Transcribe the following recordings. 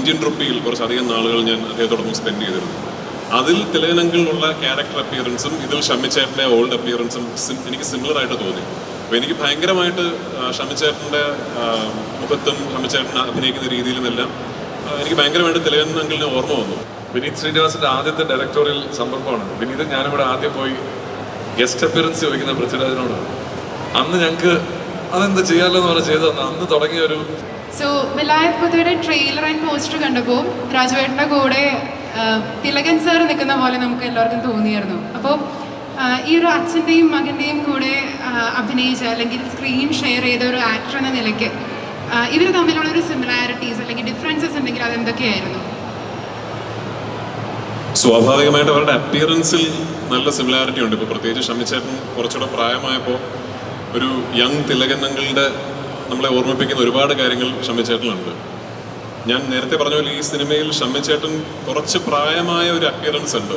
Indian റുപ്പിയിൽ കുറച്ചധികം നാളുകൾ ഞാൻ അദ്ദേഹത്തോടൊപ്പം സ്പെൻഡ് ചെയ്തിരുന്നു. അതിൽ തിലകനങ്കിളിലുള്ള ക്യാരക്ടർ അപ്പിയറൻസും ഇതിൽ ഷമ്മിച്ചേട്ടൻ്റെ ഓൾഡ് അപ്പിയറൻസും എനിക്ക് സിമിലർ ആയിട്ട് തോന്നി. അപ്പോൾ എനിക്ക് ഭയങ്കരമായിട്ട് ഷമ്മിച്ചേട്ടൻ്റെ മുഖത്തും ഷമ്മിച്ചേട്ടൻ അഭിനയിക്കുന്ന രീതിയിലുമെല്ലാം എനിക്ക് ഭയങ്കരമായിട്ട് തിലകനങ്കിളിനെ ഓർമ്മ വന്നു. വിനീത് ശ്രീനിവാസിന്റെ ആദ്യത്തെ ഡയറക്ടോറിയൽ സംരംഭമാണ്. വിനീത് ഞാനിവിടെ ആദ്യം പോയി ഗസ്റ്റ് അപ്പിയറൻസ് ചോദിക്കുന്ന പൃഥ്വിരാജിനോടാണ്. അന്ന് ഞങ്ങൾക്ക് അതെന്താ ചെയ്യാമല്ലോ എന്ന് പറഞ്ഞാൽ ചെയ്തു തന്നെ അന്ന് തുടങ്ങിയ ഒരു വിലായത് പുത്രയുടെ ട്രെയിലർ ആൻഡ് പോസ്റ്റർ കണ്ടപ്പോൾ രാജുവേട്ടൻ്റെ കൂടെ തിലകൻ സാർ നിൽക്കുന്ന പോലെ നമുക്ക് എല്ലാവർക്കും തോന്നിയായിരുന്നു. അപ്പോൾ ഈ ഒരു അച്ഛൻ്റെയും മകൻ്റെയും കൂടെ അഭിനയിച്ച അല്ലെങ്കിൽ സ്ക്രീൻ ഷെയർ ചെയ്ത ഒരു ആക്ടർ എന്ന നിലയ്ക്ക് ഇവർ തമ്മിലുള്ള ഒരു സിമിലാരിറ്റീസ് അല്ലെങ്കിൽ ഡിഫറൻസസ് ഉണ്ടെങ്കിൽ അതെന്തൊക്കെയായിരുന്നു? സ്വാഭാവികമായിട്ട് അവരുടെ അപ്പിയറൻസിൽ നല്ല സിമിലാരിറ്റി ഉണ്ട്. ഇപ്പോൾ പ്രത്യേകിച്ച് ഷമ്മിച്ചേട്ടൻ കുറച്ചുകൂടെ പ്രായമായപ്പോൾ ഒരു യങ് തിലകനങ്ങളുടെ നമ്മളെ ഓർമ്മിപ്പിക്കുന്ന ഒരുപാട് കാര്യങ്ങൾ ഷമ്മിച്ചേട്ടനുണ്ട്. ഞാൻ നേരത്തെ പറഞ്ഞ പോലെ ഈ സിനിമയിൽ ഷമ്മിച്ചേട്ടൻ കുറച്ച് പ്രായമായ ഒരു അപ്പിയറൻസ് ഉണ്ട്.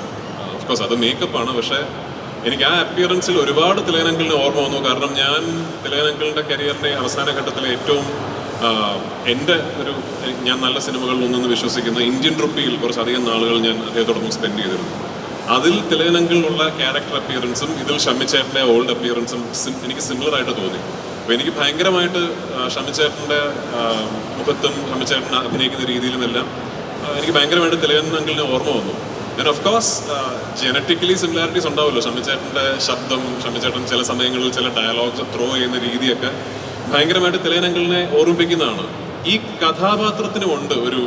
ഓഫ്കോഴ്സ് അത് മേക്കപ്പാണ്, പക്ഷേ എനിക്ക് ആ അപ്പിയറൻസിൽ ഒരുപാട് തിലകനങ്കിളിനെ ഓർമ്മ വന്നു. കാരണം ഞാൻ തിലകനങ്കിളിൻ്റെ കരിയറിൻ്റെ അവസാന ഘട്ടത്തിലെ ഏറ്റവും ഞാൻ നല്ല സിനിമകളിൽ ഒന്നെന്ന് വിശ്വസിക്കുന്ന ഇന്ത്യൻ റുപ്പിയിൽ കുറച്ചധികം നാളുകൾ ഞാൻ അദ്ദേഹത്തോടൊപ്പം സ്പെൻഡ് ചെയ്തിരുന്നു. അതിൽ തിലകനങ്കിളിലുള്ള ക്യാരക്ടർ അപ്പിയറൻസും ഇതിൽ ഷമ്മിച്ചേട്ടൻ്റെ ഓൾഡ് അപ്പിയറൻസും എനിക്ക് സിമിലർ ആയിട്ട് തോന്നി. അപ്പോൾ എനിക്ക് ഭയങ്കരമായിട്ട് ഷമ്മിച്ചേട്ടൻ്റെ മുഖത്തും ഷമ്മിച്ചേട്ടൻ അഭിനയിക്കുന്ന രീതിയിലുമെല്ലാം എനിക്ക് ഭയങ്കരമായിട്ട് തിലകനങ്കിളിനെ ഓർമ്മ വന്നു. And of course genetically similarities ഉണ്ടാവുമല്ലോ. ഷമ്മിച്ചേട്ടൻ്റെ ശബ്ദം, ഷമ്മിച്ചേട്ടൻ ചില സമയങ്ങളിൽ ചില ഡയലോഗ്സ് ത്രോ ചെയ്യുന്ന രീതിയൊക്കെ ഭയങ്കരമായിട്ട് തിലകനങ്കിളിനെ ഓർമ്മിപ്പിക്കുന്നതാണ്. ഈ കഥാപാത്രത്തിനുമുണ്ട് ഒരു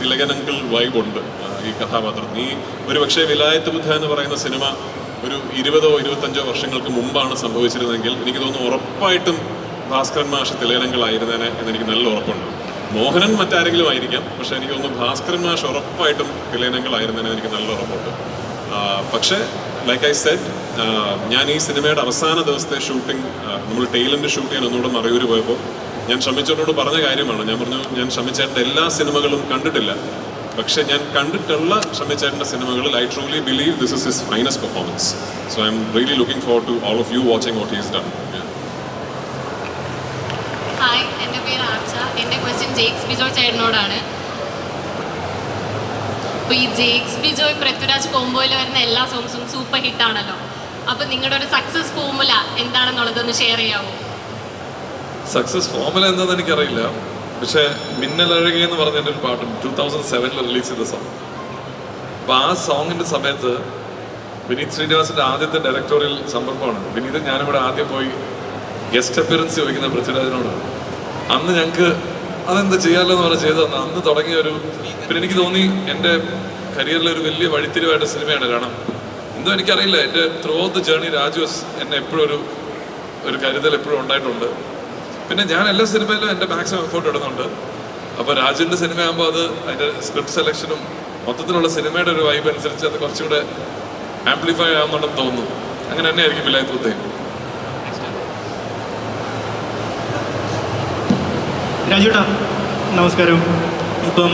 തിലകനങ്കിൾ വൈബുണ്ട് ഈ കഥാപാത്രത്തിന്. ഒരു പക്ഷേ വിലായത്ത് ബുദ്ധ എന്ന് പറയുന്ന സിനിമ ഒരു 20-25 വർഷങ്ങൾക്ക് മുമ്പാണ് സംഭവിച്ചിരുന്നെങ്കിൽ എനിക്ക് തോന്നുന്നു ഉറപ്പായിട്ടും ഭാസ്കരൻ മാഷ് തിലകനങ്കിളായിരുന്നേനെ എന്നെനിക്ക് നല്ല ഉറപ്പുണ്ട്. മോഹനൻ മറ്റാരെങ്കിലും ആയിരിക്കാം, പക്ഷെ എനിക്ക് തോന്നുന്നു ഭാസ്കരൻ മാഷ് ഉറപ്പായിട്ടും തിലകനങ്കിളായിരുന്നേനെ എനിക്ക് നല്ല ഉറപ്പുണ്ട്. പക്ഷേ ലൈക്ക് ഐ സെഡ്, ഞാൻ ഈ സിനിമയുടെ അവസാന ദിവസത്തെ ഷൂട്ടിംഗ് നമ്മൾ ടെയിലിൻ്റെ ഷൂട്ട് ചെയ്യാൻ ഒന്നുകൂടെ മറയൂർ പോയപ്പോൾ ഞാൻ ഷമ്മിച്ചേട്ടനോട് പറഞ്ഞ കാര്യമാണ്. ഞാൻ പറഞ്ഞു, ഞാൻ ഷമ്മിച്ചേട്ടൻ്റെ എല്ലാ സിനിമകളും കണ്ടിട്ടില്ല, പക്ഷെ ഞാൻ കണ്ടിട്ടുള്ള ഷമ്മിച്ചേട്ടൻ്റെ സിനിമകളിൽ I truly believe this is his finest performance. So I am really looking forward to all of you watching what he is done. Hi, എൻ്റെ പേര് ആർച്ച. എൻ്റെ ക്വസ്റ്റ്യൻ ജേക്സ് ബിജോയ് ചേട്ടനോടാണ്. അപ്പോൾ ഈ ജേക്സ് ബിജോയ് പൃഥ്വിരാജ് കോംബോയിൽ വരുന്ന എല്ലാ സോങ്സും സൂപ്പർ ഹിറ്റാണല്ലോ. അപ്പോൾ നിങ്ങളുടെ ഒരു സക്സസ് ഫോർമുല എന്താണെന്നുള്ളതൊന്ന് ഷെയർ ചെയ്യാമോ? സക്സസ് ഫോർമുല എന്താണെന്ന് എനിക്കറിയില്ല, പക്ഷേ മിന്നലഴകി എന്ന് പറഞ്ഞ എൻ്റെ ഒരു പാട്ടും 2007 റിലീസ് ചെയ്ത സോങ്. അപ്പോൾ ആ സോങ്ങിൻ്റെ സമയത്ത് വിനീത് ശ്രീനിവാസിൻ്റെ ആദ്യത്തെ ഡയറക്ടോറിയൽ സംരംഭമാണ്. വിനീത് ഞാനിവിടെ ആദ്യം പോയി ഗസ്റ്റ് അപ്പിയറൻസ് ചോദിക്കുന്ന പൃഥ്വിരാജിനോടാണ്. അന്ന് ഞങ്ങൾക്ക് അതെന്താ ചെയ്യാമല്ലോ എന്ന് പറഞ്ഞാൽ ചെയ്തു തന്നെ അന്ന് തുടങ്ങിയ പിന്നെ എനിക്ക് തോന്നി എൻ്റെ കരിയറിലെ ഒരു വലിയ വഴിത്തിരിവായിട്ട് സിനിമയാണ്. കാരണം എന്തോ എനിക്കറിയില്ല, എൻ്റെ through out the journey Raju എന്നെ എപ്പോഴും ഒരു കരുതൽ എപ്പോഴും ഉണ്ടായിട്ടുണ്ട്. പിന്നെ ഞാൻ എല്ലാ സിനിമയിലും എൻ്റെ മാക്സിമം എഫേർട്ട് ഇടുന്നുണ്ട്. അപ്പോൾ രാജുവിൻ്റെ സിനിമയാകുമ്പോൾ അതിൻ്റെ സ്ക്രിപ്റ്റ് സെലക്ഷനും മൊത്തത്തിലുള്ള സിനിമയുടെ ഒരു വൈബ് അനുസരിച്ച് അത് കുറച്ചുകൂടെ ആംപ്ലിഫൈ ആവുന്നുണ്ടെന്ന് തോന്നുന്നു. അങ്ങനെ തന്നെ ആയിരിക്കും വിലായത്ത് ബുദ്ധയും. രാജുട്ടാ നമസ്കാരം. ഇപ്പം